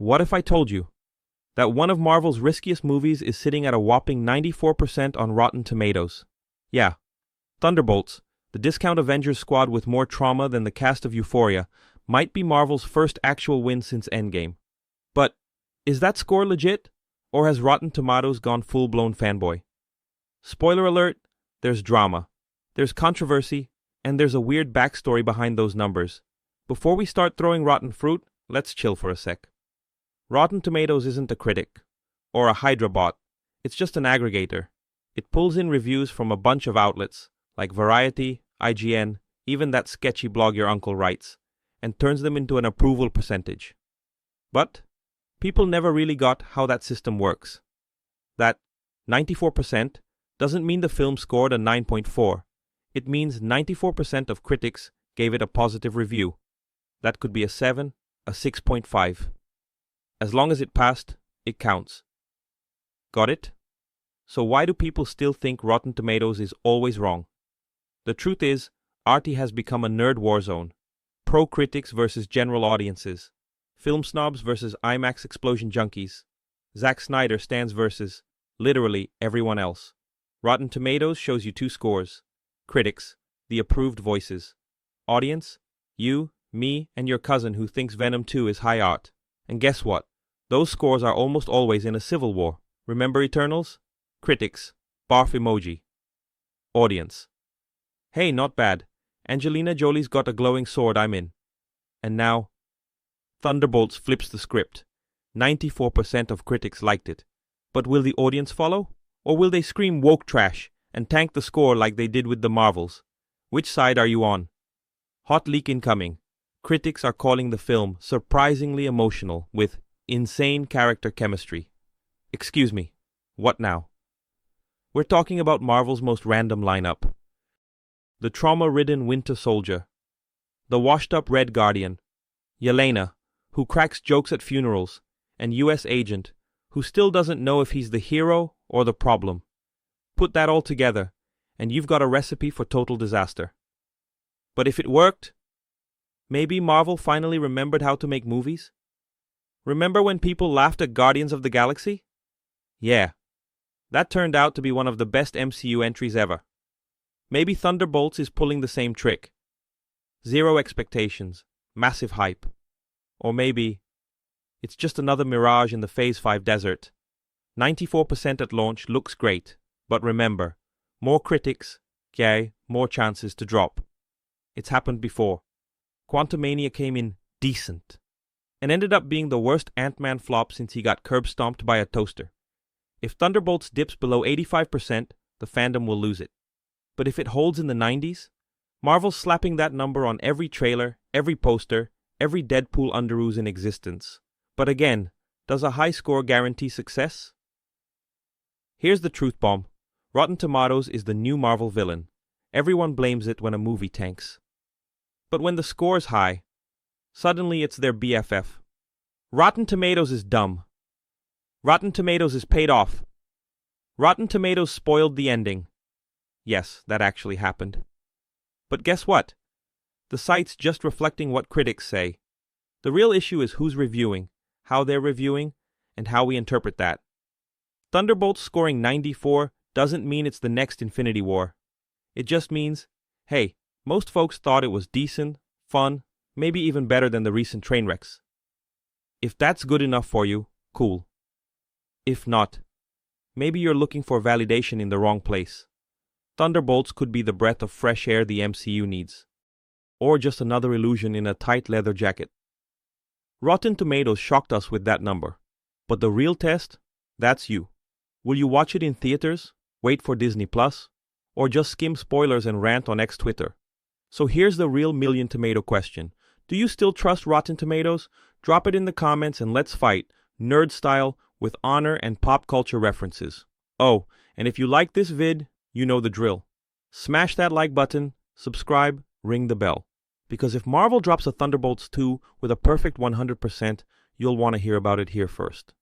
What if I told you that one of Marvel's riskiest movies is sitting at a whopping 94% on Rotten Tomatoes? Yeah, Thunderbolts, the discount Avengers squad with more trauma than the cast of Euphoria, might be Marvel's first actual win since Endgame. But is that score legit, or has Rotten Tomatoes gone full-blown fanboy? Spoiler alert, there's drama, there's controversy, and there's a weird backstory behind those numbers. Before we start throwing rotten fruit, let's chill for a sec. Rotten Tomatoes isn't a critic, or a Hydra bot, it's just an aggregator. It pulls in reviews from a bunch of outlets, like Variety, IGN, even that sketchy blog your uncle writes, and turns them into an approval percentage. But people never really got how that system works. That 94% doesn't mean the film scored a 9.4. It means 94% of critics gave it a positive review. That could be a 7, a 6.5. As long as it passed, it counts. Got it? So why do people still think Rotten Tomatoes is always wrong? The truth is, RT has become a nerd war zone. Pro critics versus general audiences. Film snobs versus IMAX explosion junkies. Zack Snyder stands versus, literally, everyone else. Rotten Tomatoes shows you two scores. Critics, the approved voices. Audience, you, me, and your cousin who thinks Venom 2 is high art. And guess what? Those scores are almost always in a civil war. Remember Eternals? Critics, barf emoji. Audience, hey, not bad. Angelina Jolie's got a glowing sword, I'm in. And now, Thunderbolts flips the script. 94% of critics liked it. But will the audience follow? Or will they scream woke trash and tank the score like they did with the Marvels? Which side are you on? Hot leak incoming. Critics are calling the film surprisingly emotional with insane character chemistry. Excuse me, what now? We're talking about Marvel's most random lineup. The trauma-ridden Winter Soldier. The washed-up Red Guardian. Yelena, who cracks jokes at funerals. And US Agent, who still doesn't know if he's the hero or the problem. Put that all together, and you've got a recipe for total disaster. But if it worked, maybe Marvel finally remembered how to make movies? Remember when people laughed at Guardians of the Galaxy? Yeah, that turned out to be one of the best MCU entries ever. Maybe Thunderbolts is pulling the same trick. Zero expectations, massive hype. Or maybe it's just another mirage in the Phase 5 desert. 94% at launch looks great, but remember, more critics, more chances to drop. It's happened before. Quantumania came in decent, and ended up being the worst Ant-Man flop since he got curb-stomped by a toaster. If Thunderbolts dips below 85%, the fandom will lose it. But if it holds in the 90s, Marvel's slapping that number on every trailer, every poster, every Deadpool underoos in existence. But again, does a high score guarantee success? Here's the truth bomb. Rotten Tomatoes is the new Marvel villain. Everyone blames it when a movie tanks. But when the score's high, suddenly it's their BFF. Rotten Tomatoes is dumb. Rotten Tomatoes is paid off. Rotten Tomatoes spoiled the ending. Yes, that actually happened. But guess what? The site's just reflecting what critics say. The real issue is who's reviewing, how they're reviewing, and how we interpret that. Thunderbolts scoring 94 doesn't mean it's the next Infinity War. It just means, hey, most folks thought it was decent, fun, maybe even better than the recent train wrecks. If that's good enough for you, cool. If not, maybe you're looking for validation in the wrong place. Thunderbolts could be the breath of fresh air the MCU needs. Or just another illusion in a tight leather jacket. Rotten Tomatoes shocked us with that number. But the real test? That's you. Will you watch it in theaters, wait for Disney+, or just skim spoilers and rant on X Twitter? So here's the real million tomato question. Do you still trust Rotten Tomatoes? Drop it in the comments and let's fight, nerd style, with honor and pop culture references. Oh, and if you like this vid, you know the drill. Smash that like button, subscribe, ring the bell. Because if Marvel drops a Thunderbolts 2 with a perfect 100%, you'll want to hear about it here first.